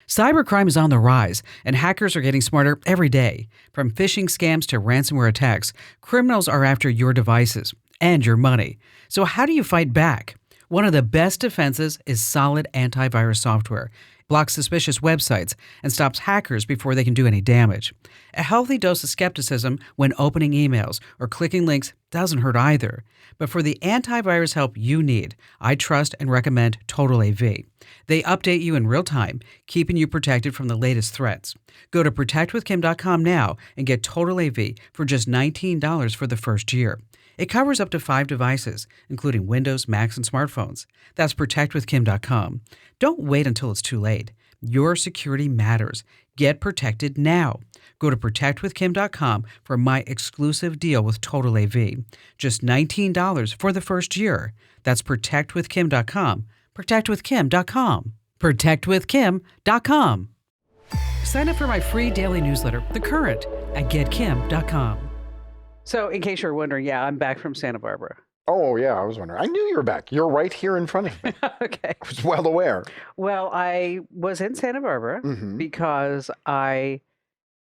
Cybercrime is on the rise, and hackers are getting smarter every day. From phishing scams to ransomware attacks, criminals are after your devices and your money. So how do you fight back? One of the best defenses is solid antivirus software. It blocks suspicious websites and stops hackers before they can do any damage. A healthy dose of skepticism when opening emails or clicking links doesn't hurt either. But for the antivirus help you need, I trust and recommend Total AV. They update you in real time, keeping you protected from the latest threats. Go to protectwithkim.com now and get Total AV for just $19 for the first year. It covers up to 5 devices, including Windows, Macs, and smartphones. That's protectwithkim.com. Don't wait until it's too late. Your security matters. Get protected now. Go to protectwithkim.com for my exclusive deal with Total AV. Just $19 for the first year. That's protectwithkim.com. Protectwithkim.com. Protectwithkim.com. Sign up for my free daily newsletter, The Current, at getkim.com. So, in case you're wondering, yeah, I'm back from Santa Barbara. Oh, yeah, I was wondering. I knew you were back. You're right here in front of me. Okay. I was well aware. Well, I was in Santa Barbara because I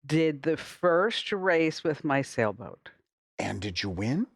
did the first race with my sailboat. And did you win?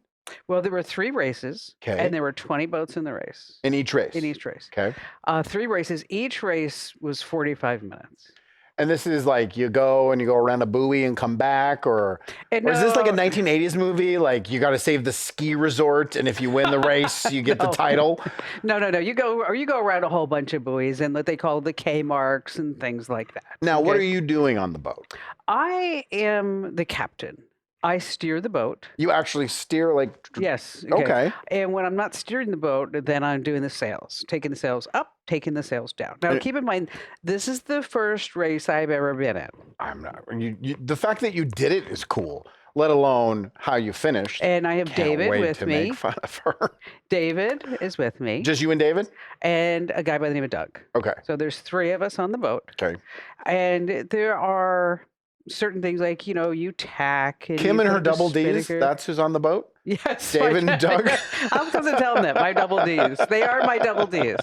Well, there were 3 races, Okay. and there were 20 boats in the race. In each race? In each race. Okay. 3 races. Each race was 45 minutes. And this is like you go around a buoy and come back, or is this like a 1980s movie? Like you got to save the ski resort, and if you win the race, you get the title. No. You go around a whole bunch of buoys and what they call the K marks and things like that. Now, what are you doing on the boat? I am the captain. I steer the boat. You actually steer like... Yes. Okay. And when I'm not steering the boat, then I'm doing the sails, taking the sails up, taking the sails down. Now, keep in mind, this is the first race I've ever been in. I'm not... the fact that you did it is cool, let alone how you finished. And I have David with me. Make fun of her. David is with me. Just you and David? And a guy by the name of Doug. Okay. So there's 3 of us on the boat. Okay. And there are certain things like, you tack. And Kim and her double Ds, that's who's on the boat? Yes. David and Doug? I'm supposed to tell them that, my double Ds. They are my double Ds.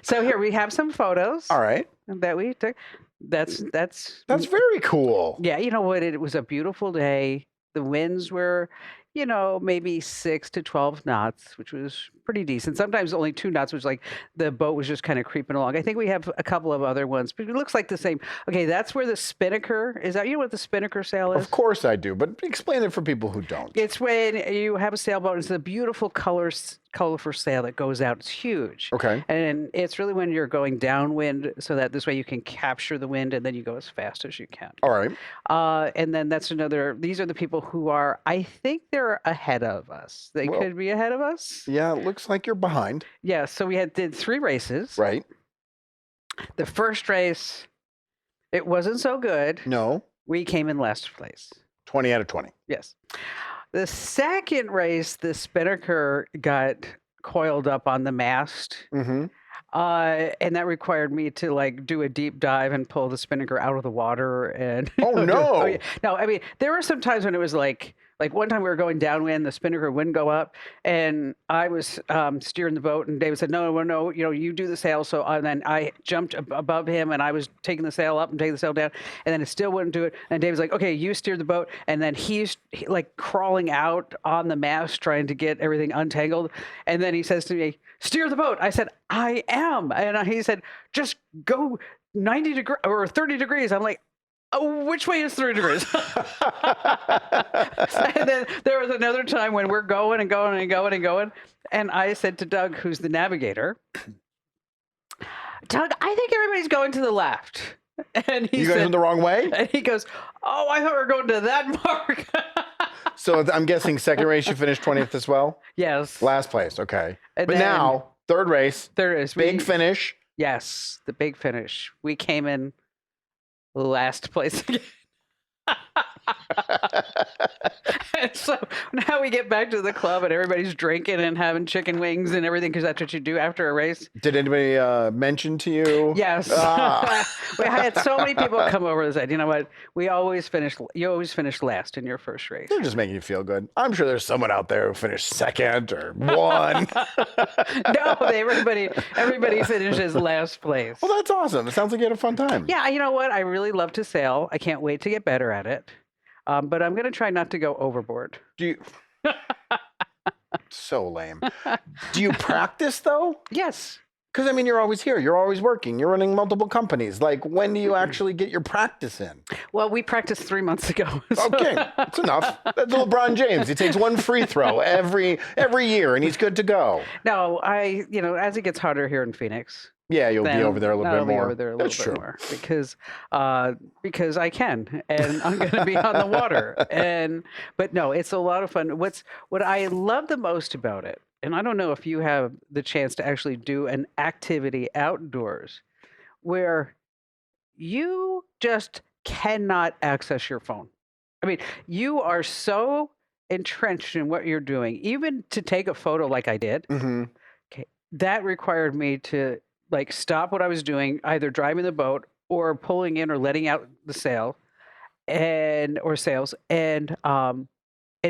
So here, we have some photos. All right. That we took. That's very cool. Yeah, you know what? It was a beautiful day. The winds were, maybe 6 to 12 knots, which was pretty decent. Sometimes only 2 knots, which like the boat was just kind of creeping along. I think we have a couple of other ones, but it looks like the same. Okay, that's where the spinnaker is. That what the spinnaker sail is? Of course I do, but explain it for people who don't. It's when you have a sailboat. It's a beautiful colorful sail that goes out. It's huge. Okay. And it's really when you're going downwind, so that this way you can capture the wind and then you go as fast as you can. All right. And then these are the people who are, I think they're ahead of us. They could be ahead of us. Yeah, it looks like you're behind. Yeah, so we did 3 races. Right. The first race, it wasn't so good. No. We came in last place. 20 out of 20. Yes. The second race, the spinnaker got coiled up on the mast. Mm-hmm. And that required me to do a deep dive and pull the spinnaker out of the water. And oh no! Oh, yeah. No, I mean there were some times when it was like one time we were going downwind, the spinnaker wouldn't go up, and I was steering the boat, and David said, "No, you do the sail." So then I jumped above him, and I was taking the sail up and taking the sail down, and then it still wouldn't do it. And David's like, "Okay, you steer the boat," and then he's crawling out on the mast trying to get everything untangled, and then he says to me, "Steer the boat." I said, "I am," and he said, "Just go 90 degrees or 30 degrees." I'm like, "Oh, which way is 30 degrees?" And then there was another time when we're going and going and going and going. And I said to Doug, who's the navigator, "Doug, I think everybody's going to the left." And he You guys went the wrong way? And he goes, "Oh, I thought we were going to that mark." So I'm guessing second race you finished 20th as well? Yes. Last place, okay. And but now, third race. There is. Big finish. Yes, the big finish. We came in last place again. So now we get back to the club and everybody's drinking and having chicken wings and everything because that's what you do after a race. Did anybody mention to you? Yes. We had so many people come over and said, you know what, you always finish last in your first race. They're just making you feel good. I'm sure there's someone out there who finished second or won. No, everybody finishes last place. Well, that's awesome. It sounds like you had a fun time. Yeah, you know what? I really love to sail. I can't wait to get better at it. But I'm going to try not to go overboard. So lame. Do you practice, though? Yes. Because, I mean, you're always here. You're always working. You're running multiple companies. Like, when do you actually get your practice in? Well, we practiced 3 months ago. So. Okay, that's enough. That's LeBron James. He takes one free throw every year, and he's good to go. No, as it gets hotter here in Phoenix. Yeah, you'll be over there a little bit more. I'll be over there a little bit more because I can, and I'm going to be on the water. But no, it's a lot of fun. What I love the most about it, and I don't know if you have the chance to actually do an activity outdoors where you just cannot access your phone. I mean, you are so entrenched in what you're doing, even to take a photo like I did. Mm-hmm. Okay, that required me to stop what I was doing, either driving the boat or pulling in or letting out the sails, and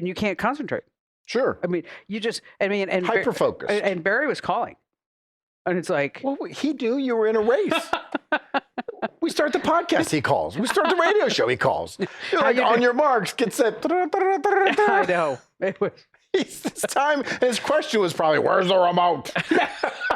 you can't concentrate. Sure. I mean, and hyper-focused. And Barry was calling, and it's like, well, he knew you were in a race. We start the podcast, he calls. We start the radio show, he calls. You're like, on your marks, get set. I know. It was. His question was probably, where's the remote?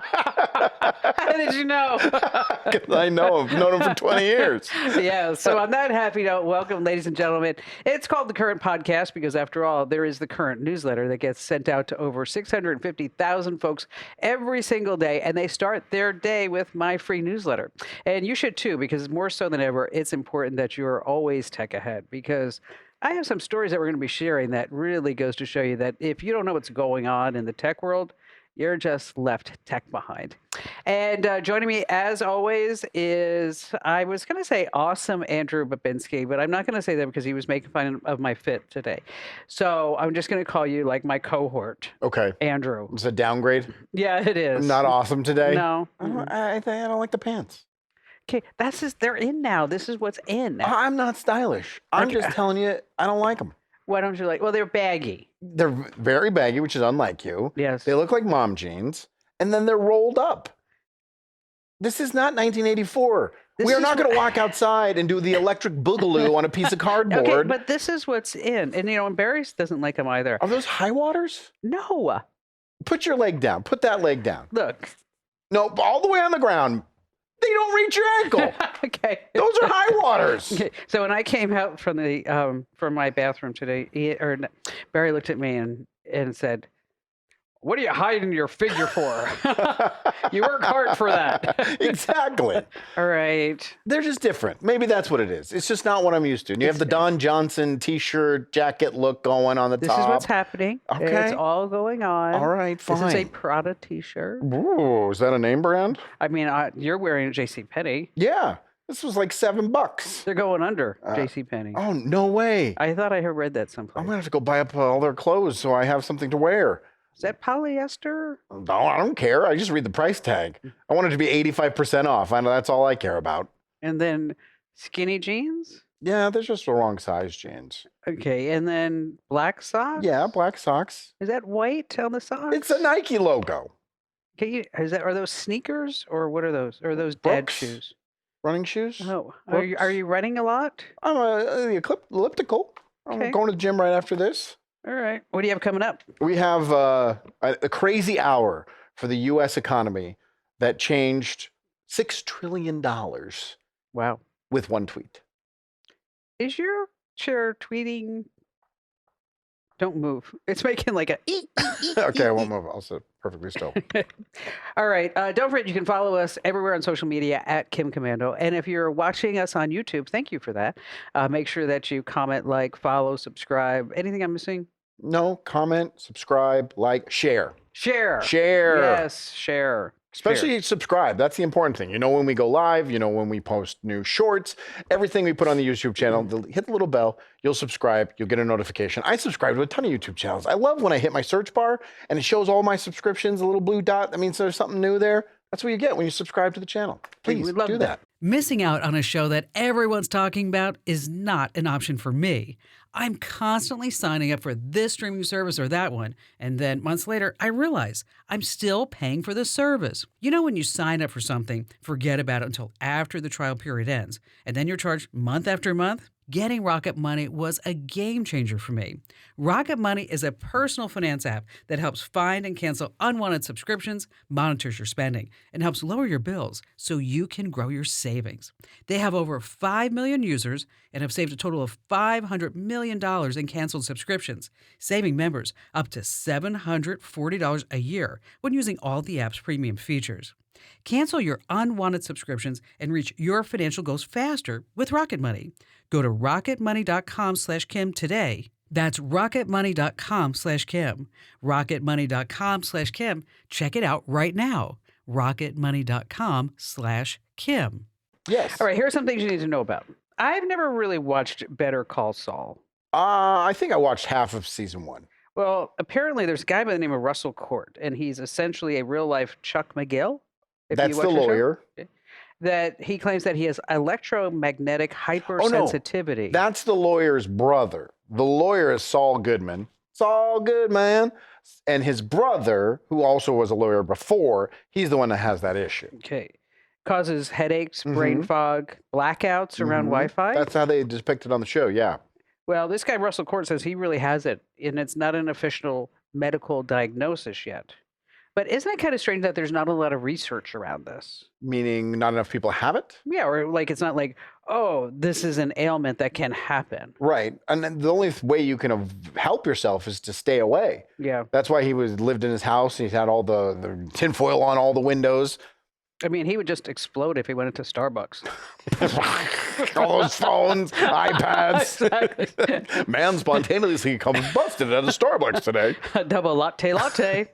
How did you know? Because I know him. I've known him for 20 years. Yeah. So on that happy note, welcome, ladies and gentlemen. It's called The Current Podcast because, after all, there is the Current newsletter that gets sent out to over 650,000 folks every single day, and they start their day with my free newsletter. And you should too, because more so than ever, it's important that you are always tech ahead, because I have some stories that we're going to be sharing that really goes to show you that if you don't know what's going on in the tech world, you're just left tech behind. And joining me, as always, is, I was going to say awesome Andrew Babinski, but I'm not going to say that because he was making fun of my fit today. So I'm just going to call you like my cohort. Okay. Andrew. It's a downgrade? Yeah, it is. Not awesome today? No. I don't like the pants. Okay, they're in now. This is what's in. I'm not stylish. I'm just telling you, I don't like them. Why don't you like? Well, they're baggy. They're very baggy, which is unlike you. Yes. They look like mom jeans, and then they're rolled up. This is not 1984. We are not going to walk outside and do the electric boogaloo on a piece of cardboard. Okay, but this is what's in. And, and Barry doesn't like them either. Are those high waters? No. Put your leg down. Put that leg down. Look. No, all the way on the ground. They don't reach your ankle. Okay. Those are high waters. Okay. So when I came out from my bathroom today, Barry looked at me and said, "What are you hiding your figure for? You work hard for that." Exactly. All right. They're just different. Maybe that's what it is. It's just not what I'm used to. And you have the Don Johnson t-shirt, jacket look going on the top. This is what's happening. Okay. It's all going on. All right, fine. This is a Prada t-shirt. Ooh, is that a name brand? I mean, you're wearing a JCPenney. Yeah. This was like $7. They're going under JCPenney. Oh, no way. I thought I had read that someplace. I'm going to have to go buy up all their clothes so I have something to wear. Is that polyester? No, I don't care. I just read the price tag. I want it to be 85% off. I know that's all I care about. And then skinny jeans? Yeah, they're just the wrong size jeans. Okay, and then black socks? Yeah, black socks. Is that white on the socks? It's a Nike logo. Okay, are those sneakers or what are those? Or are those dad shoes? Running shoes? Oh, are you running a lot? I'm elliptical. Okay. I'm going to the gym right after this. All right. What do you have coming up? We have a crazy hour for the U.S. economy that changed $6 trillion. Wow. With one tweet. Is your chair tweeting? Don't move. It's making like a Okay, I won't move. I'll sit perfectly still. All right. Don't forget, you can follow us everywhere on social media at Kim Commando. And if you're watching us on YouTube, thank you for that. Make sure that you comment, like, follow, subscribe. Anything I'm missing? No, comment, subscribe, like, share. Share. Share. Yes, share. Especially subscribe. That's the important thing. You know when we go live, you know when we post new shorts, everything we put on the YouTube channel, hit the little bell, you'll subscribe, you'll get a notification. I subscribe to a ton of YouTube channels. I love when I hit my search bar and it shows all my subscriptions, a little blue dot. That means there's something new there. That's what you get when you subscribe to the channel. Please do that. Missing out on a show that everyone's talking about is not an option for me. I'm constantly signing up for this streaming service or that one, and then months later, I realize I'm still paying for the service. You know when you sign up for something, forget about it until after the trial period ends, and then you're charged month after month? Getting Rocket Money was a game changer for me. Rocket Money is a personal finance app that helps find and cancel unwanted subscriptions, monitors your spending, and helps lower your bills so you can grow your savings. They have over 5 million users and have saved a total of $500 million in canceled subscriptions, saving members up to $740 a year when using all the app's premium features. Cancel your unwanted subscriptions and reach your financial goals faster with Rocket Money. Go to rocketmoney.com/Kim today. That's rocketmoney.com/Kim. rocketmoney.com/Kim. Check it out right now. rocketmoney.com/Kim. Yes. All right, here are some things you need to know about. I've never really watched Better Call Saul. I think I watched half of season 1. Well, apparently there's a guy by the name of Russell Court, and he's essentially a real-life Chuck McGill. That's the lawyer. That he claims that he has electromagnetic hypersensitivity. Oh, no. That's the lawyer's brother. The lawyer is Saul Goodman. Saul Goodman. And his brother, who also was a lawyer before, he's the one that has that issue. Okay. Causes headaches, brain fog, blackouts around Wi-Fi. That's how they depict it on the show, yeah. Well, this guy, Russell Court, says he really has it, and it's not an official medical diagnosis yet. But isn't it kind of strange that there's not a lot of research around this? Meaning not enough people have it? Yeah, or like it's not like, oh, this is an ailment that can happen. Right. And then the only way you can help yourself is to stay away. Yeah. That's why he lived in his house and he's had all the tinfoil on all the windows. I mean, he would just explode if he went into Starbucks. All those phones, iPads. Exactly. Man spontaneously combusted at a Starbucks today. Double latte.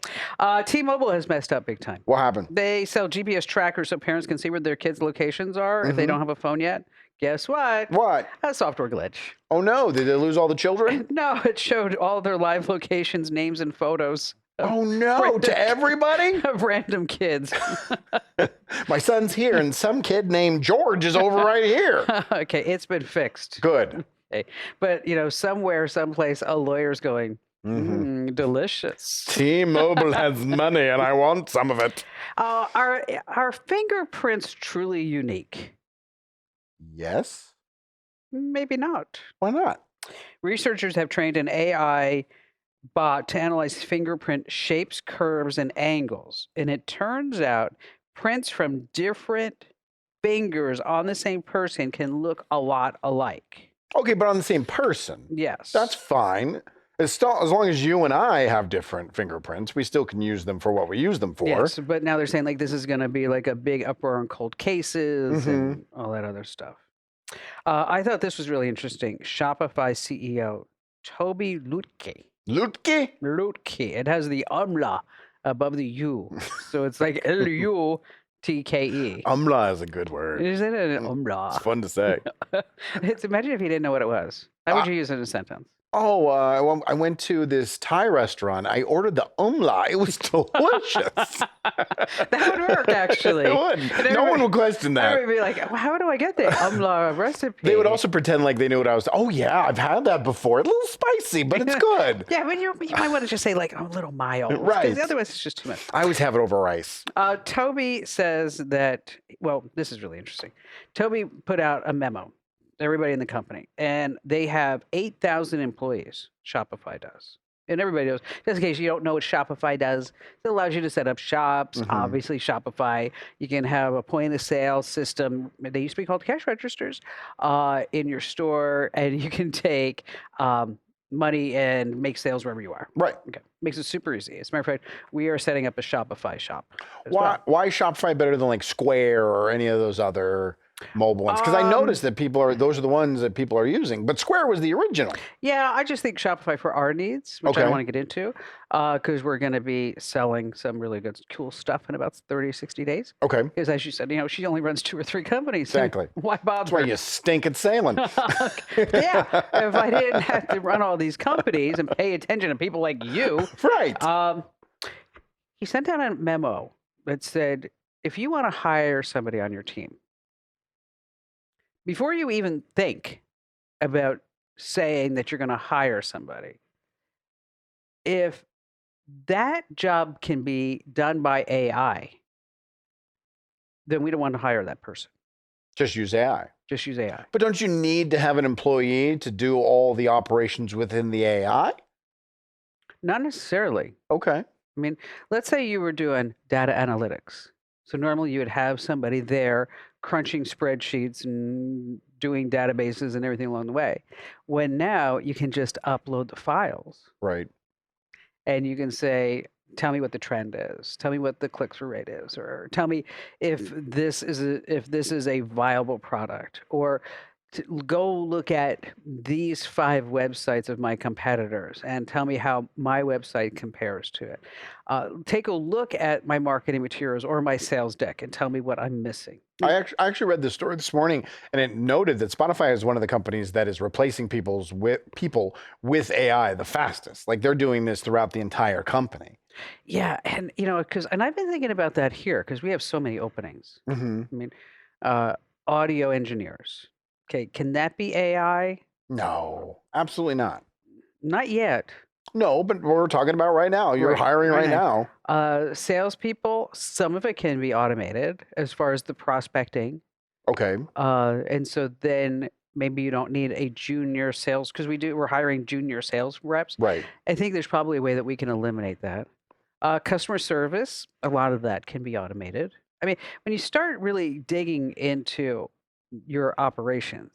T-Mobile has messed up big time. What happened? They sell GPS trackers so parents can see where their kids' locations are if they don't have a phone yet. Guess what? What? A software glitch. Oh, no. Did they lose all the children? No, it showed all their live locations, names, and photos. Oh, no. To everybody? Of random kids. My son's here, and some kid named George is over right here. Okay, it's been fixed. Good. Okay. But, somewhere, someplace, a lawyer's going, delicious. T-Mobile has money, and I want some of it. Are fingerprints truly unique? Yes. Maybe not. Why not? Researchers have trained an AI bot to analyze fingerprint shapes, curves, and angles. And it turns out prints from different fingers on the same person can look a lot alike. Okay, but on the same person. Yes. That's fine. As long as you and I have different fingerprints, we still can use them for what we use them for. Yes, but now they're saying this is going to be like a big uproar on cold cases and all that other stuff. I thought this was really interesting. Shopify CEO Toby Lutke. Lutke. It has the umla above the U. So it's like L-U-T-K-E. Umla is a good word. Isn't it an umla? It's fun to say. Imagine if you didn't know what it was. How would you use it in a sentence? Oh, I went to this Thai restaurant. I ordered the umla. It was delicious. That would work, actually. It would. No one would question that. Everyone would be like, well, how do I get the umla recipe? They would also pretend like they knew what I was. Oh, yeah, I've had that before. A little spicy, but it's good. Yeah, but you might want to just say a little mild. Right. Because otherwise it's just too much. I always have it over rice. Toby says that, this is really interesting. Toby put out a memo. Everybody in the company, and they have 8,000 employees. Shopify does, and everybody knows. Just in case you don't know what Shopify does, it allows you to set up shops. Obviously, Shopify. You can have a point of sale system. They used to be called cash registers in your store, and you can take money and make sales wherever you are. Right. Okay. Makes it super easy. As a matter of fact, we are setting up a Shopify shop. Why is Shopify better than Square or any of those other mobile ones? Because I noticed that those are the ones that people are using, but Square was the original. Yeah, I just think Shopify for our needs, which I Okay. don't want to get into, because we're going to be selling some really good, cool stuff in about 30, 60 days. Okay. Because as you said, she only runs 2 or 3 companies. and Exactly. Why bother? That's why you stink at sailing. Yeah, if I didn't have to run all these companies and pay attention to people like you. Right. He sent out a memo that said, if you want to hire somebody on your team, before you even think about saying that you're going to hire somebody, if that job can be done by AI, then we don't want to hire that person. Just use AI. Just use AI. But don't you need to have an employee to do all the operations within the AI? Not necessarily. Okay. I mean, let's say you were doing data analytics. So normally you would have somebody there crunching spreadsheets and doing databases and everything along the way. When now you can just upload the files. Right. And you can say, tell me what the trend is. Tell me what the click-through rate is, or tell me if this is a viable product, or to go look at these 5 websites of my competitors and tell me how my website compares to it. Take a look at my marketing materials or my sales deck and tell me what I'm missing. I actually read this story this morning, and it noted that Spotify is one of the companies that is replacing people with AI the fastest. Like they're doing this throughout the entire company. Yeah, and and I've been thinking about that here because we have so many openings. Mm-hmm. I mean, audio engineers. Okay, can that be AI? No, absolutely not. Not yet. No, but we're talking about right now. You're hiring right now. Salespeople, some of it can be automated as far as the prospecting. Okay. And so then maybe you don't need a junior sales, because we're hiring junior sales reps. Right. I think there's probably a way that we can eliminate that. Customer service, a lot of that can be automated. I mean, when you start really digging into your operations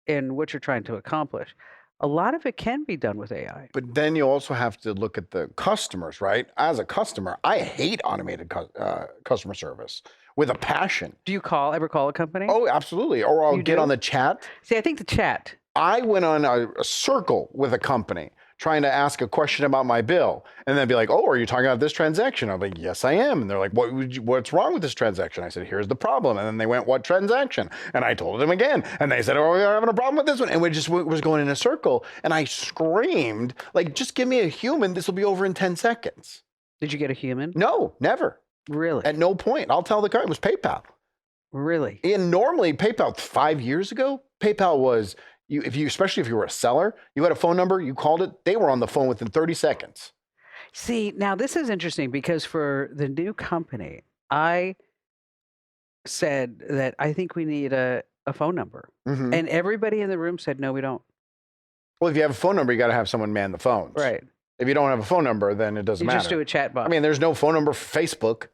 and what you're trying to accomplish, a lot of it can be done with AI. But then you also have to look at the customers, right? As a customer, I hate automated customer service with a passion. Do you ever call a company? Oh, absolutely. Or I'll get on the chat. See, I think the chat. I went on a circle with a company trying to ask a question about my bill, and then be like, "Oh, are you talking about this transaction?" I'm like, "Yes, I am." And they're like, "What's wrong with this transaction?" I said, "Here's the problem." And then they went, "What transaction?" And I told them again, and they said, "Oh, we're having a problem with this one." And we just was going in a circle, and I screamed, like, "Just give me a human. This will be over in 10 seconds." Did you get a human? No, never. Really? At no point. I'll tell the guy it was PayPal. Really? And normally PayPal 5 years ago, PayPal was especially if you were a seller, you had a phone number, you called it, they were on the phone within 30 seconds. See, now this is interesting because for the new company, I said that I think we need a phone number. Mm-hmm. And everybody in the room said, no, we don't. Well, if you have a phone number, you got to have someone man the phones. Right. If you don't have a phone number, then it doesn't matter. You just do a chat box. I mean, there's no phone number for Facebook.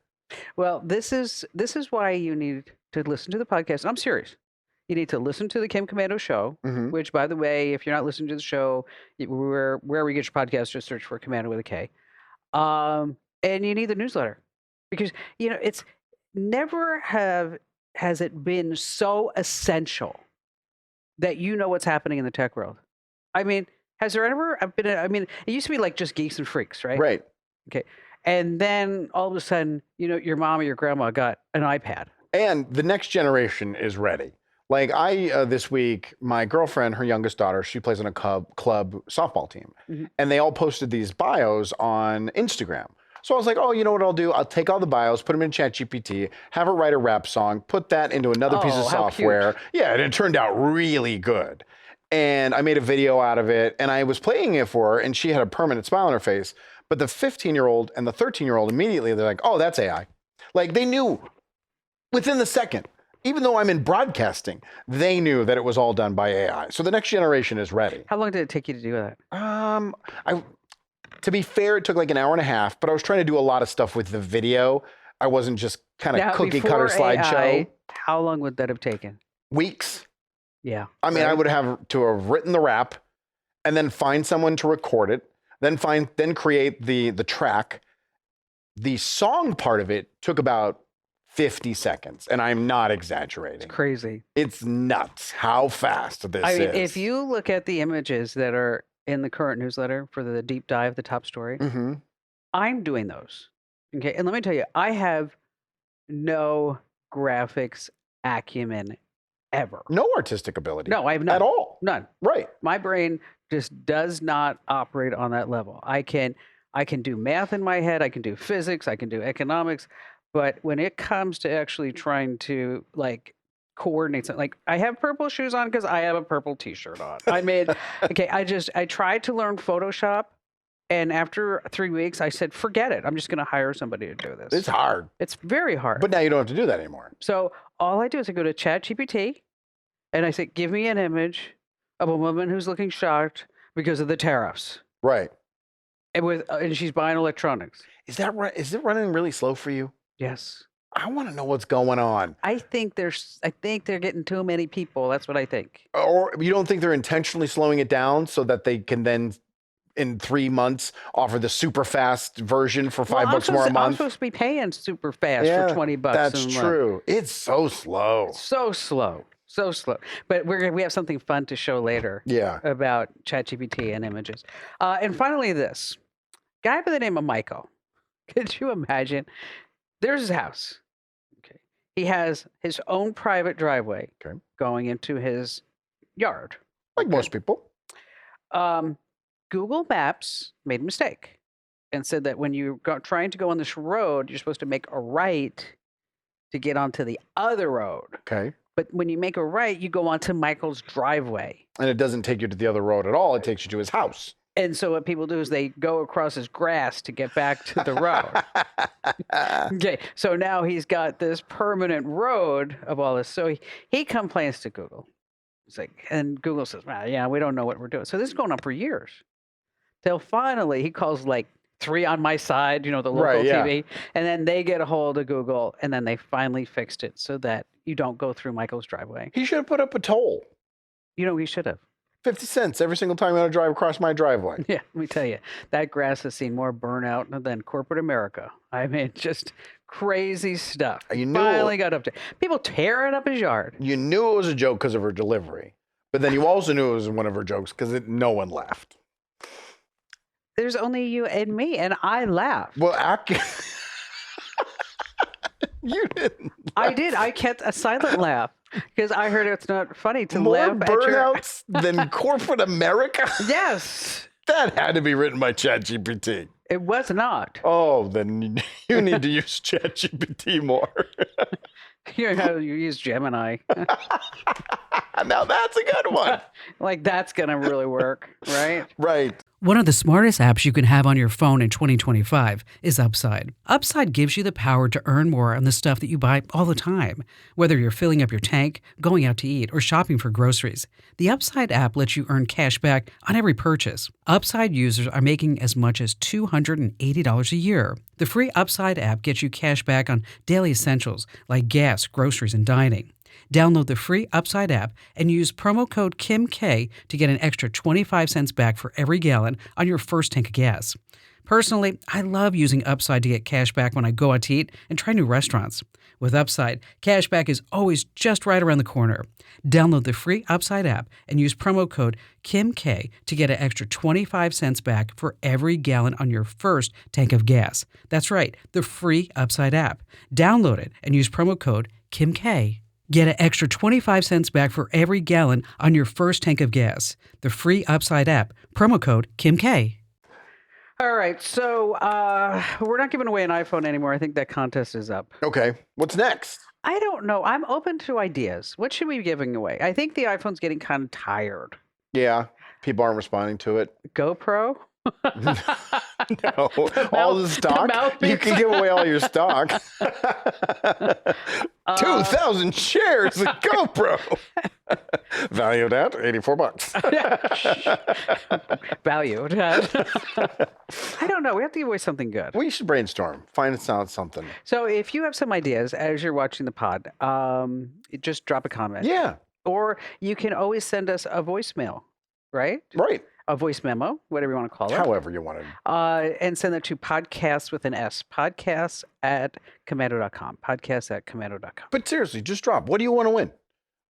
Well, this is why you need to listen to the podcast. I'm serious. You need to listen to the Kim Commando Show, Mm-hmm. which, by the way, if you're not listening to the show, wherever you get your podcast, just search for Commando with a K. And you need the newsletter because, it's never has it been so essential that you know what's happening in the tech world. I mean, has there ever been it used to be like just geeks and freaks, right? Right. Okay. And then all of a sudden, your mom or your grandma got an iPad. And the next generation is ready. Like this week, my girlfriend, her youngest daughter, she plays on a club softball team. Mm-hmm. And they all posted these bios on Instagram. So I was like, oh, you know what I'll do? I'll take all the bios, put them in ChatGPT, have her write a rap song, put that into another piece of software. Cute. Yeah, and it turned out really good. And I made a video out of it, and I was playing it for her, and she had a permanent smile on her face. But the 15-year-old and the 13-year-old immediately, they're like, oh, that's AI. Like they knew within the second. Even though I'm in broadcasting, they knew that it was all done by AI. So the next generation is ready. How long did it take you to do that? To be fair, it took like an hour and a half, but I was trying to do a lot of stuff with the video. I wasn't just kind of cookie cutter slideshow. How long would that have taken? Weeks. Yeah. I mean, I would have to have written the rap and then find someone to record it, then create the track. The song part of it took about 50 seconds. And I'm not exaggerating. It's crazy. It's nuts how fast this I mean, is. if you look at the images that are in the current newsletter for the deep dive, the top story, I'm doing those. Okay. And let me tell you, I have no graphics acumen ever. No artistic ability. No, I have none. At all. None. Right. My brain just does not operate on that level. I can do math in my head, I can do physics, I can do economics, but when it comes to actually trying to like coordinate something, like I have purple shoes on because I have a purple t-shirt on. I tried to learn Photoshop, and after 3 weeks I said, forget it. I'm just going to hire somebody to do this. It's hard. It's very hard. But now you don't have to do that anymore. So all I do is I go to ChatGPT and I say, give me an image of a woman who's looking shocked because of the tariffs. Right. And she's buying electronics. Is it running really slow for you? Yes. I want to know what's going on. I think they're getting too many people. That's what I think. Or you don't think they're intentionally slowing it down so that they can then in 3 months offer the super fast version for $5 more a month? I'm supposed to be paying super fast for $20. That's true. It's so slow. So slow. So slow. But we have something fun to show later. Yeah. About ChatGPT and images. And finally, this guy by the name of Michael. Could you imagine? There's his house. Okay. He has his own private driveway going into his yard. Like most people. Google Maps made a mistake and said that when you're trying to go on this road, you're supposed to make a right to get onto the other road. Okay. But when you make a right, you go onto Michael's driveway. And it doesn't take you to the other road at all. It takes you to his house. And so what people do is they go across his grass to get back to the road. Okay, so now he's got this permanent road of all this. So he complains to Google. It's like, and Google says, well, yeah, we don't know what we're doing. So this is going on for years. Till finally he calls like 3 on My Side, the local TV. And then they get a hold of Google, and then they finally fixed it so that you don't go through Michael's driveway. He should have put up a toll. He should have. 50 cents every single time you want to drive across my driveway. Yeah, let me tell you, that grass has seen more burnout than corporate America. I mean, just crazy stuff. You knew finally got up to people tearing up his yard. You knew it was a joke because of her delivery, but then you also knew it was one of her jokes because no one laughed. There's only you and me, and I laughed. Well, you didn't. I did. I kept a silent laugh because I heard it's not funny to More laugh at burnouts than corporate America? Yes. That had to be written by ChatGPT. It was not. Oh, then you need to use ChatGPT more. You use Gemini. Now that's a good one. Like that's going to really work, right? Right. One of the smartest apps you can have on your phone in 2025 is Upside. Upside gives you the power to earn more on the stuff that you buy all the time, whether you're filling up your tank, going out to eat, or shopping for groceries. The Upside app lets you earn cash back on every purchase. Upside users are making as much as $280 a year. The free Upside app gets you cash back on daily essentials like gas, groceries, and dining. Download the free Upside app and use promo code KIMK to get an extra 25 cents back for every gallon on your first tank of gas. Personally, I love using Upside to get cash back when I go out to eat and try new restaurants. With Upside, cash back is always just right around the corner. Download the free Upside app and use promo code KIMK to get an extra 25 cents back for every gallon on your first tank of gas. That's right, the free Upside app. Download it and use promo code KIMK. Get an extra 25 cents back for every gallon on your first tank of gas. The free Upside app. Promo code KIMK. All right, so we're not giving away an iPhone anymore. I think that contest is up. Okay. What's next? I don't know. I'm open to ideas. What should we be giving away? I think the iPhone's getting kind of tired. Yeah. People aren't responding to it. GoPro? No, all the stock. You can give away all your stock. 2,000 shares of GoPro. Valued at $84. Valued at. I don't know. We have to give away something good. We should brainstorm. Find us out something. So if you have some ideas as you're watching the pod, just drop a comment. Yeah. Or you can always send us a voicemail, right? Right. a voice memo, whatever you want to call it. However you want to. And send that to podcast with an S, podcast@commando.com, podcast@commando.com. But seriously, just drop. What do you want to win?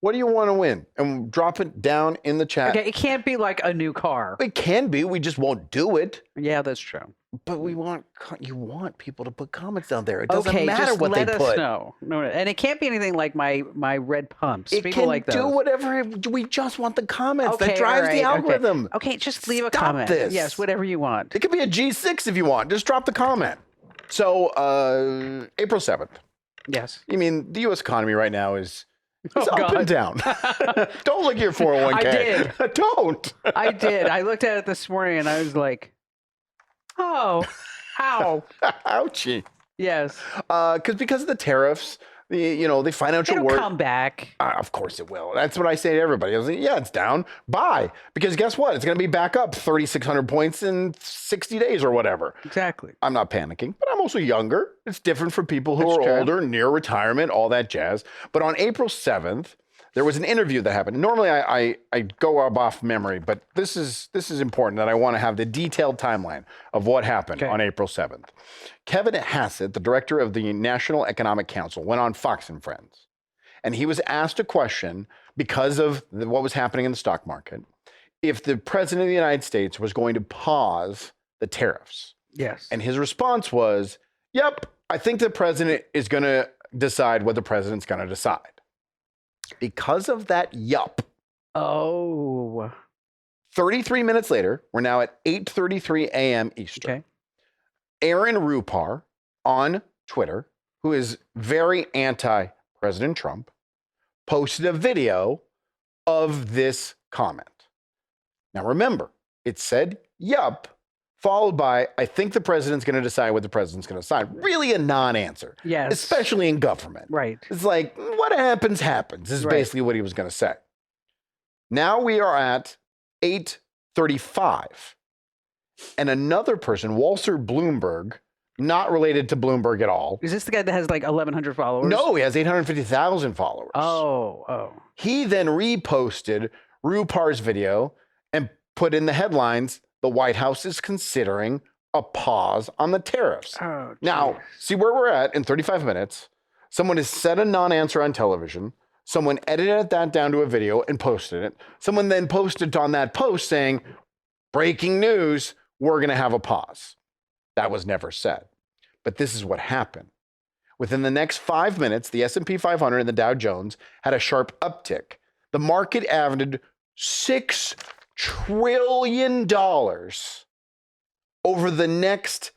What do you want to win? And drop it down in the chat. Okay, it can't be like a new car. It can be. We just won't do it. Yeah, that's true. But you want people to put comments down there. It doesn't Okay, matter just what they let put. us know. No, and it can't be anything like my red pumps. It People can like those. do whatever. We just want the comments. Okay, that drives all the right, algorithm. Okay, just leave a Stop comment. this. Yes, whatever you want. It could be a G6 if you want. Just drop the comment. So April 7th. Yes. You mean the U.S. economy right now is Oh, up God. and down. Don't look at your 401k. I did. Don't. I did. I looked at it this morning and I was like, oh, how? Ouchie. Yes. Because of the tariffs, the financial It'll work. come back. Of course it will. That's what I say to everybody. I was like, yeah, it's down. Buy. Because guess what? It's going to be back up 3,600 points in 60 days or whatever. Exactly. I'm not panicking, but I'm also younger. It's different for people who That's are true. older, near retirement, all that jazz. But on April 7th, there was an interview that happened. Normally I go off memory, but this is important that I want to have the detailed timeline of what happened on April 7th. Kevin Hassett, the director of the National Economic Council, went on Fox and Friends. And he was asked a question because of what was happening in the stock market, if the president of the United States was going to pause the tariffs. Yes. And his response was, yep, I think the president is going to decide what the president's going to decide. Because of that yup, Oh. 33 minutes later, we're now at 8:33 a.m. Eastern. Okay. Aaron Rupar on Twitter, who is very anti-President Trump, posted a video of this comment. Now remember, it said yup, followed by, I think the president's going to decide what the president's going to decide. Really a non-answer. Yes. Especially in government. Right. It's like, what happens, happens, is basically what he was going to say. Now we are at 8:35. And another person, Walter Bloomberg, not related to Bloomberg at all. Is this the guy that has like 1,100 followers? No, he has 850,000 followers. Oh. He then reposted Rupar's video and put in the headlines, the White House is considering a pause on the tariffs. Oh, now, see where we're at in 35 minutes. Someone has said a non-answer on television. Someone edited that down to a video and posted it. Someone then posted on that post saying, breaking news, we're going to have a pause. That was never said. But this is what happened. Within the next 5 minutes, the S&P 500 and the Dow Jones had a sharp uptick. The market averaged $6 trillion over the next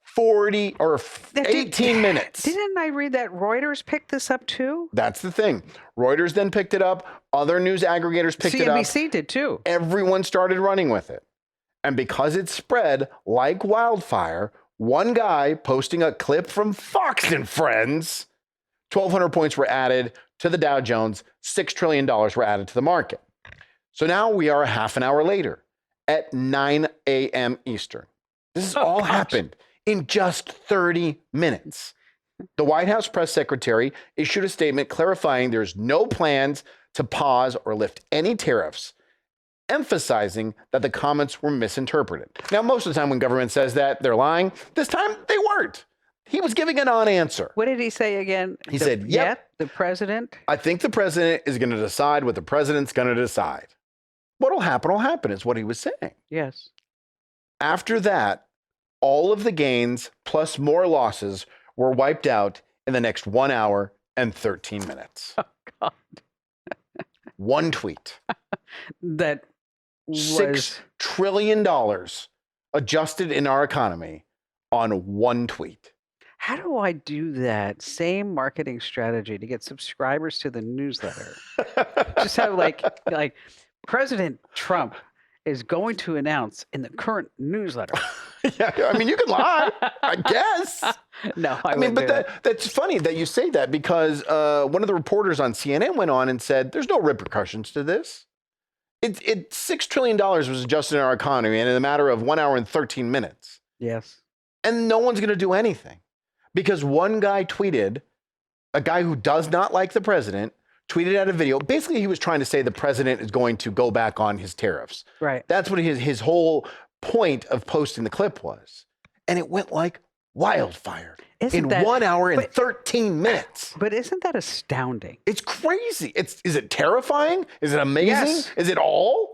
40 or 18 minutes. Didn't I read that Reuters picked this up too? That's the thing. Reuters then picked it up. Other news aggregators picked it up. CNBC did too. Everyone started running with it. And because it spread like wildfire, one guy posting a clip from Fox and Friends, 1,200 points were added to the Dow Jones, $6 trillion were added to the market. So now we are a half an hour later at 9 a.m. Eastern. This has all happened in just 30 minutes. The White House press secretary issued a statement clarifying there's no plans to pause or lift any tariffs, emphasizing that the comments were misinterpreted. Now, most of the time when government says that, they're lying. This time, they weren't. He was giving a non-answer. What did he say again? He said, yep. The president? I think the president is going to decide what the president's going to decide. What'll happen is what he was saying. Yes. After that, all of the gains plus more losses were wiped out in the next 1 hour and 13 minutes. Oh, God. One tweet. That was $6 trillion adjusted in our economy on one tweet. How do I do that same marketing strategy to get subscribers to the newsletter? Just have like President Trump is going to announce in the current newsletter. Yeah, I mean, you can lie, I guess. No, I mean, but that's funny that you say that because one of the reporters on CNN went on and said, there's no repercussions to this. $6 trillion was adjusted in our economy in a matter of 1 hour and 13 minutes. Yes. And no one's going to do anything because one guy tweeted, a guy who does not like the president, tweeted out a video. Basically, he was trying to say the president is going to go back on his tariffs. Right. That's what his whole point of posting the clip was. And it went like wildfire in 1 hour and 13 minutes. But isn't that astounding? It's crazy. Is it terrifying? Is it amazing? Yes. Is it all?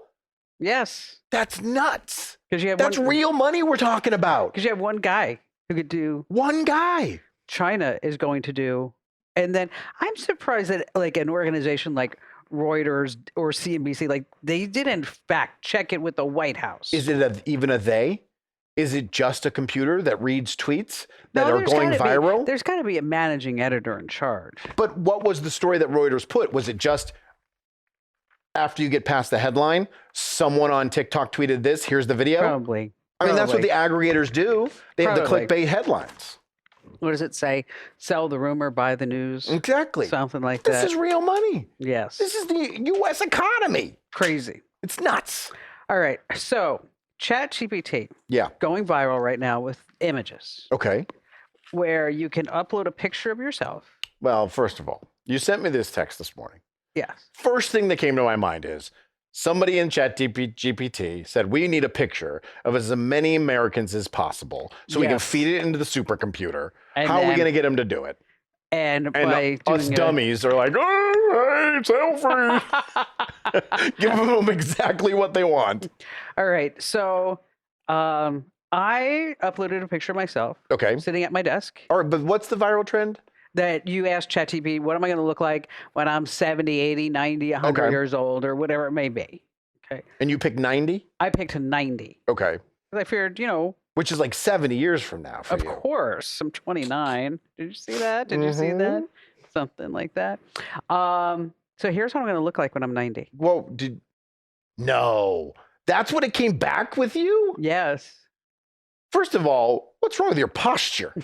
Yes. That's nuts. That's real money we're talking about. Because you have one guy who could do. One guy. China is going to do. And then I'm surprised that like an organization like Reuters or CNBC, like they didn't fact check it with the White House. Is it even a they? Is it just a computer that reads tweets that are going viral? There's got to be a managing editor in charge. But what was the story that Reuters put? Was it just after you get past the headline, someone on TikTok tweeted this, here's the video? Probably. I mean, that's what the aggregators do. They have the clickbait headlines. What does it say? Sell the rumor, buy the news. Exactly. Something like that. This is real money. Yes. This is the U.S. economy. Crazy. It's nuts. All right. So ChatGPT. Yeah. Going viral right now with images. Okay. Where you can upload a picture of yourself. Well, first of all, you sent me this text this morning. Yes. First thing that came to my mind is somebody in ChatGPT said, we need a picture of as many Americans as possible so we can feed it into the supercomputer. How are we going to get them to do it? And by us dummies are like, oh, hey, selfie. Give them exactly what they want. All right. So I uploaded a picture of myself. Okay. Sitting at my desk. All right. But what's the viral trend? That you asked ChatGPT, what am I going to look like when I'm 70, 80, 90, 100 years old, or whatever it may be. Okay. And you picked 90? I picked 90. Okay. Because I figured, Which is like 70 years from now for you. Of course. I'm 29. Did you see that? Did you see that? Something like that. So here's what I'm going to look like when I'm 90. Well, no. That's what it came back with you? Yes. First of all, what's wrong with your posture?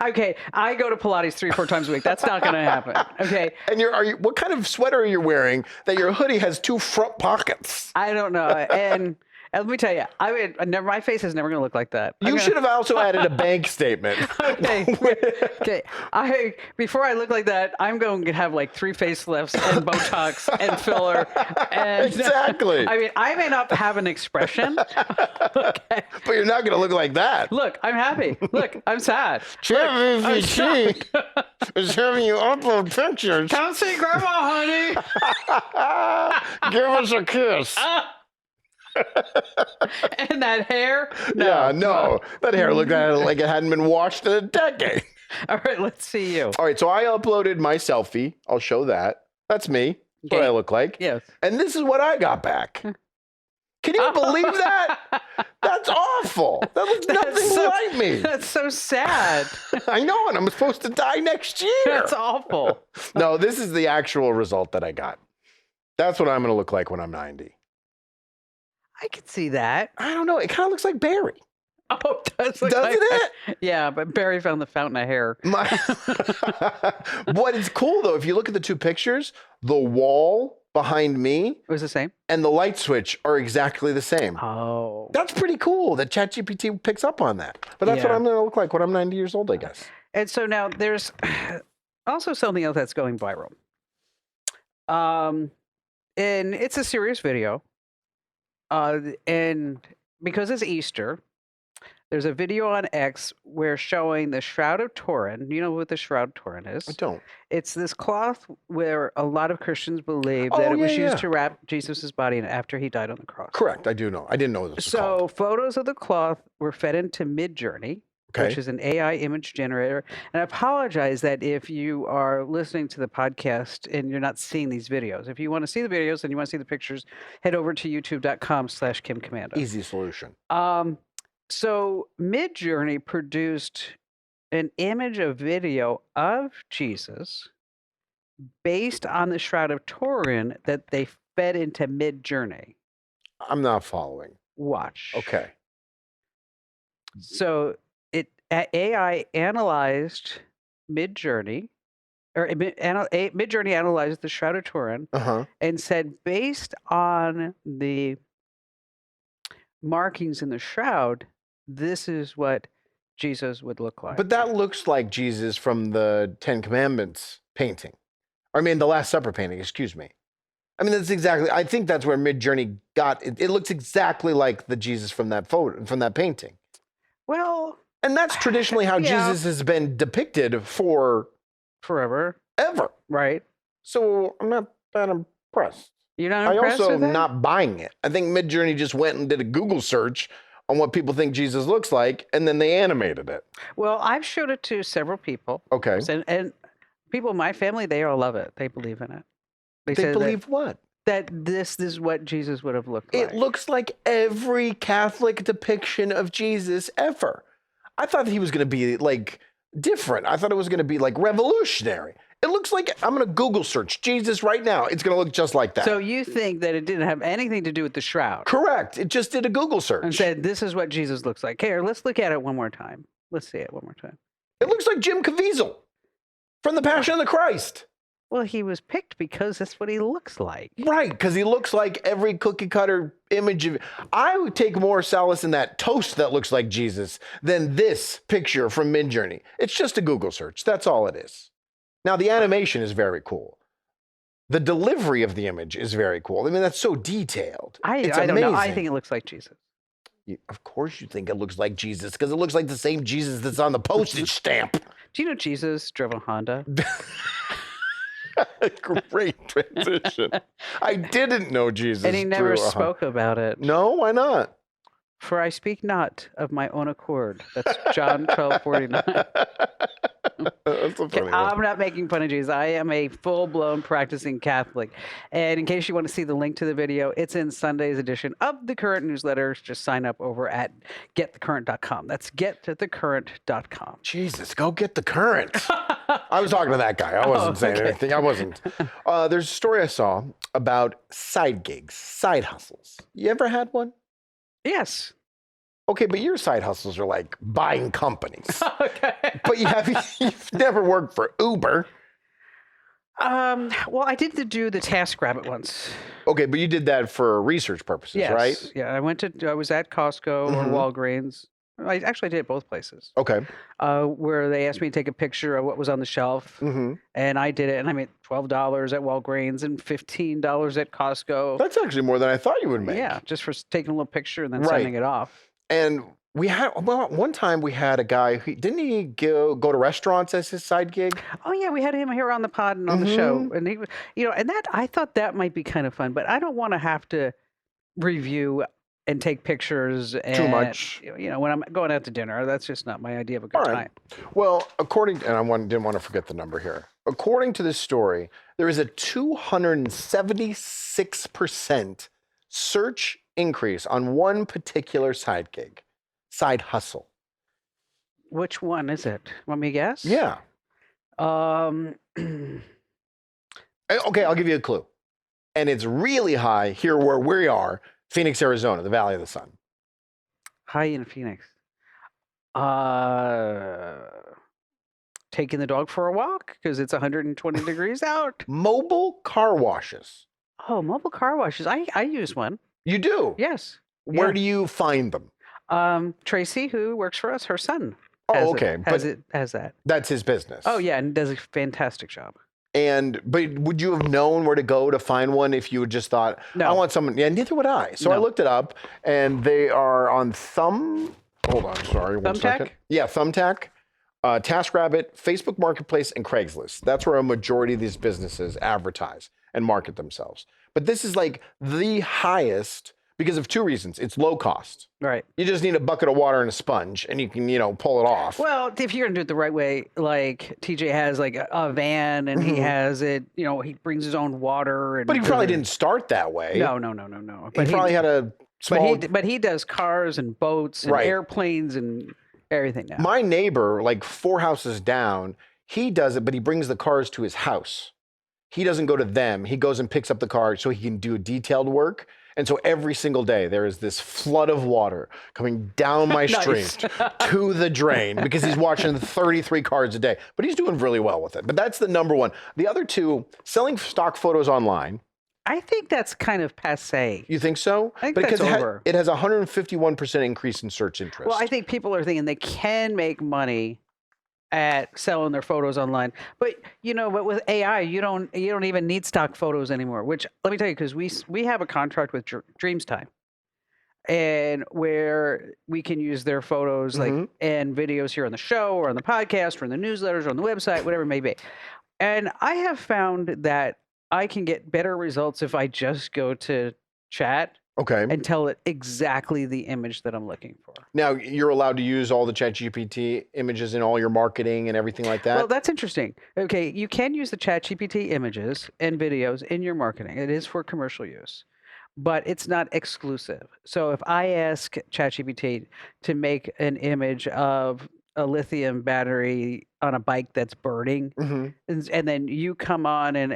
Okay, I go to Pilates 3-4 times a week. That's not going to happen. Okay. And what kind of sweater are you wearing that your hoodie has 2 front pockets? I don't know. And let me tell you, my face is never going to look like that. You should have also added a bank statement. Okay. Before I look like that, I'm going to have like 3 facelifts and Botox and filler. And, exactly. I mean, I may not have an expression. Okay. But you're not going to look like that. Look, I'm happy. Look, I'm sad. ChatGPT is having you upload pictures. Come see Grandma, honey. Give us a kiss. And that hair? No. Yeah, no. That hair looked like it hadn't been washed in a decade. All right, let's see you. All right, so I uploaded my selfie. I'll show that. That's me. That's what I look like. Yes. And this is what I got back. Can you believe that? That's awful. That looks nothing like me. That's so sad. I know, and I'm supposed to die next year. That's awful. No, this is the actual result that I got. That's what I'm going to look like when I'm 90. I could see that. I don't know. It kind of looks like Barry. Oh, it does look Doesn't like it? Yeah, but Barry found the fountain of hair. What is cool, though, if you look at the 2 pictures, the wall behind me It was the same? and the light switch are exactly the same. Oh. That's pretty cool that ChatGPT picks up on that. But that's what I'm going to look like when I'm 90 years old, I guess. And so now there's also something else that's going viral. And it's a serious video. And because it's Easter, there's a video on X where showing the Shroud of Turin. You know what the Shroud of Turin is? I don't. It's this cloth where a lot of Christians believe that it was used to wrap Jesus' body in after he died on the cross. Correct. I do know. I didn't know this was called. Photos of the cloth were fed into Midjourney, which is an AI image generator. And I apologize that if you are listening to the podcast and you're not seeing these videos. If you want to see the videos and you want to see the pictures, head over to youtube.com/KimCommando. Easy solution. So Midjourney produced an image of video of Jesus based on the Shroud of Turin that they fed into Midjourney. I'm not following. Watch. Okay. So AI analyzed Midjourney, or Midjourney analyzed the Shroud of Turin and said, based on the markings in the shroud, this is what Jesus would look like. But that looks like Jesus from the 10 Commandments painting. I mean, the Last Supper painting, excuse me. I mean, I think that's where Midjourney got it. It looks exactly like the Jesus from that photo, from that painting. Well, and that's traditionally how Jesus has been depicted forever. Ever. Right. So I'm not that impressed. You're not impressed I also with that? not buying it. I think Midjourney just went and did a Google search on what people think Jesus looks like, and then they animated it. Well, I've showed it to several people. Okay. And people in my family, they all love it. They believe in it. They believe what? That this is what Jesus would have looked like. It looks like every Catholic depiction of Jesus ever. I thought that he was going to be like different. I thought it was going to be like revolutionary. It looks like, I'm going to Google search Jesus right now. It's going to look just like that. So you think that it didn't have anything to do with the shroud? Correct. It just did a Google search. And said, this is what Jesus looks like. Here, let's look at it one more time. Let's see it one more time. It looks like Jim Caviezel from The Passion of the Christ. Well, he was picked because that's what he looks like. Right, because he looks like every cookie cutter image of. I would take more solace in that toast that looks like Jesus than this picture from Midjourney. It's just a Google search. That's all it is. Now, the animation is very cool. The delivery of the image is very cool. I mean, that's so detailed. I It's don't know. I amazing. think it looks like Jesus. Of course you think it looks like Jesus, because it looks like the same Jesus that's on the postage stamp. Do you know Jesus drove a Honda? Great transition. I didn't know Jesus. And he never drew a spoke about it. No, why not? For I speak not of my own accord. That's John 12:49. That's a funny one. I'm not making fun of Jesus. I am a full-blown practicing Catholic. And in case you want to see the link to the video, it's in Sunday's edition of the Current newsletter. Just sign up over at getthecurrent.com. That's getthecurrent.com. Jesus, go get the current. I was talking to that guy. I wasn't saying anything. I wasn't. There's a story I saw about side gigs, side hustles. You ever had one? Yes. Okay, but your side hustles are like buying companies. Okay. But you've never worked for Uber. Well, I did do the TaskRabbit once. Okay, but you did that for research purposes, Yes. right? Yeah, I was at Costco or Walgreens. I actually did it both places. Okay. Where they asked me to take a picture of what was on the shelf, and I did it, and I made $12 at Walgreens and $15 at Costco. That's actually more than I thought you would make. Yeah, just for taking a little picture and then sending it off. And we had, one time we had a guy, didn't he go to restaurants as his side gig? Oh yeah, we had him here on the pod and on the show, and he, and that I thought that might be kind of fun, but I don't want to have to review and take pictures and, too much. When I'm going out to dinner. That's just not my idea of a good time. Well, didn't want to forget the number here. According to this story, there is a 276% search increase on one particular side gig, side hustle. Which one is it? Want me to guess? Yeah. Okay, I'll give you a clue. And it's really high here where we are, Phoenix, Arizona, the Valley of the Sun. High in Phoenix. Taking the dog for a walk because it's 120 degrees out. Mobile car washes. Oh, mobile car washes. I use one. You do? Yes. Where do you find them? Tracy, who works for us, her son. Oh, okay. Has that. That's his business. Oh, yeah, and does a fantastic job. But would you have known where to go to find one if you had just thought, no. I want someone? Yeah, neither would I. So I looked it up, and they are on Hold on, sorry, 1 second. Yeah, Thumbtack, TaskRabbit, Facebook Marketplace, and Craigslist. That's where a majority of these businesses advertise and market themselves. But this is like the highest because of two reasons. It's low cost. Right. You just need a bucket of water and a sponge, and you can, pull it off. Well, if you're going to do it the right way, like TJ has like a van, and he has it, he brings his own water. But he probably didn't start that way. No. But he probably had a small... But he does cars and boats and airplanes and everything now. My neighbor, like 4 houses down, he does it, but he brings the cars to his house. He doesn't go to them. He goes and picks up the car so he can do detailed work. And so every single day there is this flood of water coming down my street to the drain because he's watching 33 cars a day. But he's doing really well with it. But that's the number one. The other two, selling stock photos online. I think that's kind of passé. You think so? I think that's over. It has a 151% increase in search interest. Well, I think people are thinking they can make money at selling their photos online. But but with AI, you don't even need stock photos anymore. Which let me tell you, because we have a contract with Dreams Time, and where we can use their photos and videos here on the show or on the podcast or in the newsletters or on the website, whatever it may be. And I have found that I can get better results if I just go to chat Okay. and tell it exactly the image that I'm looking for. Now, you're allowed to use all the ChatGPT images in all your marketing and everything like that? Well, that's interesting. Okay, you can use the ChatGPT images and videos in your marketing. It is for commercial use, but it's not exclusive. So if I ask ChatGPT to make an image of a lithium battery on a bike that's burning, and then you come on and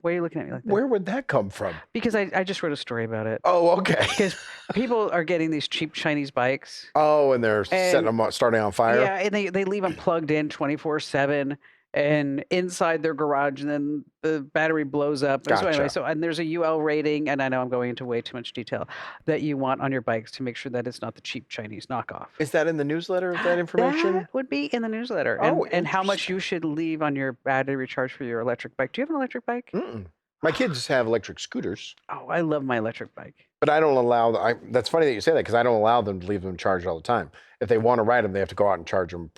why are you looking at me like that? Where would that come from? Because I just wrote a story about it. Oh, okay. Because people are getting these cheap Chinese bikes. Oh, and they're setting them up, starting on fire? Yeah, and they leave them plugged in 24/7 and inside their garage, and then the battery blows up. And so anyway, and there's a UL rating, and I know I'm going into way too much detail, that you want on your bikes to make sure that it's not the cheap Chinese knockoff. Is that in the newsletter, that information? That would be in the newsletter. Oh, and how much you should leave on your battery charge for your electric bike. Do you have an electric bike? Mm-mm. My kids have electric scooters. Oh, I love my electric bike. But I don't allow, that's funny that you say that, because I don't allow them to leave them charged all the time. If they want to ride them, they have to go out and charge them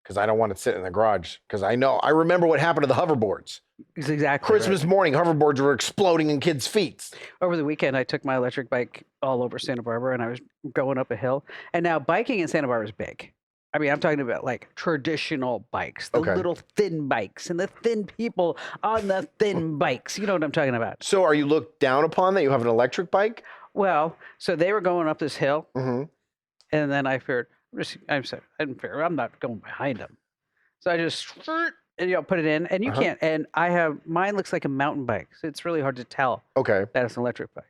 because I don't want it sitting in the garage. Because I remember what happened to the hoverboards. It's exactly Christmas morning, hoverboards were exploding in kids' feet. Over the weekend, I took my electric bike all over Santa Barbara, and I was going up a hill. And now biking in Santa Barbara is big. I mean, I'm talking about like traditional bikes, the little thin bikes and the thin people on the thin bikes. You know what I'm talking about. So are you looked down upon that you have an electric bike? Well, so they were going up this hill, Mm-hmm. and then I figured, I'm not going behind them. So I just put it in, and you can't. And mine looks like a mountain bike, so it's really hard to tell that it's an electric bike.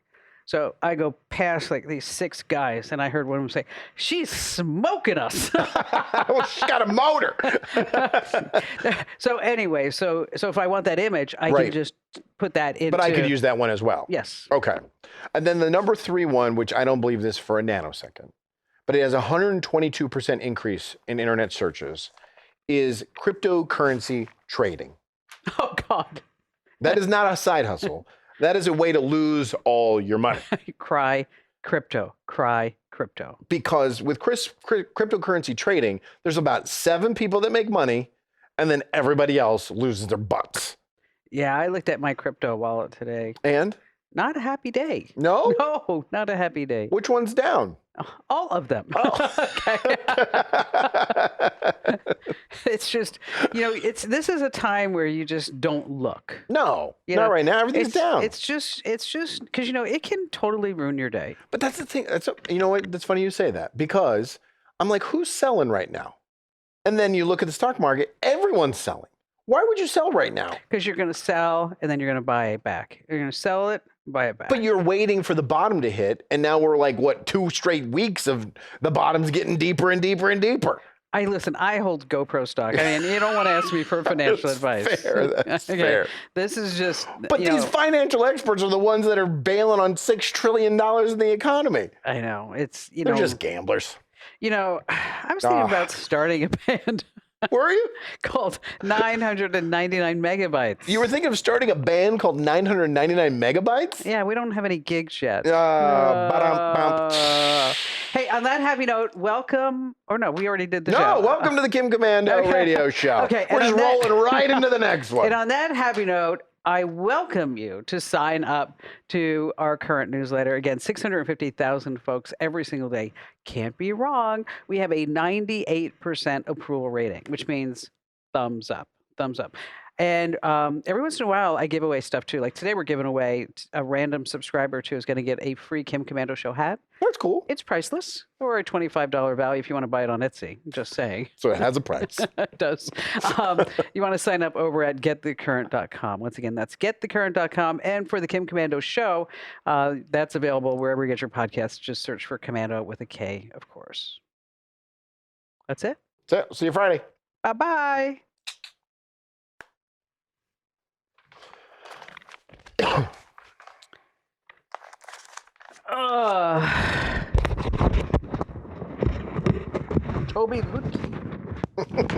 So I go past like these 6 guys, and I heard one of them say, "She's smoking us." Well, she's got a motor. So anyway, so if I want that image, I can just put that into. But I could use that one as well. Yes. Okay. And then the number 3 one, which I don't believe this for a nanosecond, but it has a 122% increase in internet searches, is cryptocurrency trading. Oh, God. That is not a side hustle. That is a way to lose all your money. Cry crypto. Because with cryptocurrency trading, there's about 7 people that make money, and then everybody else loses their butts. Yeah, I looked at my crypto wallet today. And? Not a happy day. No? No, not a happy day. Which one's down? All of them. Oh. It's just, this is a time where you just don't look. No, not right now. Everything's down. It's just because, it can totally ruin your day. But that's the thing. You know what? That's funny you say that, because I'm like, who's selling right now? And then you look at the stock market, everyone's selling. Why would you sell right now? Because you're going to sell and then you're going to buy it back. You're going to sell it, buy it back. But you're waiting for the bottom to hit, and now we're like, 2 straight weeks of the bottom's getting deeper and deeper and deeper. I hold GoPro stock. I mean, you don't want to ask me for financial advice. Fair. That's fair. This is just. But these financial experts are the ones that are bailing on $6 trillion in the economy. I know. They're just gamblers. I was thinking about starting a band. Were you? Called 999 Megabytes. You were thinking of starting a band called 999 Megabytes? Yeah, we don't have any gigs yet. Hey, on that happy note, welcome. Or no, we already did the show. No, welcome to the Kim Commando radio show. Okay. We're just rolling right into the next one. And on that happy note, I welcome you to sign up to our current newsletter. Again, 650,000 folks every single day. Can't be wrong. We have a 98% approval rating, which means thumbs up. And every once in a while, I give away stuff too. Like today, we're giving away a random subscriber who is going to get a free Kim Commando Show hat. That's cool. It's priceless, or a $25 value if you want to buy it on Etsy. Just saying. So it has a price. It does. You want to sign up over at getthecurrent.com. Once again, that's getthecurrent.com. And for the Kim Commando Show, that's available wherever you get your podcasts. Just search for Commando with a K, of course. That's it. That's it. See you Friday. Bye-bye. Toby Lutke.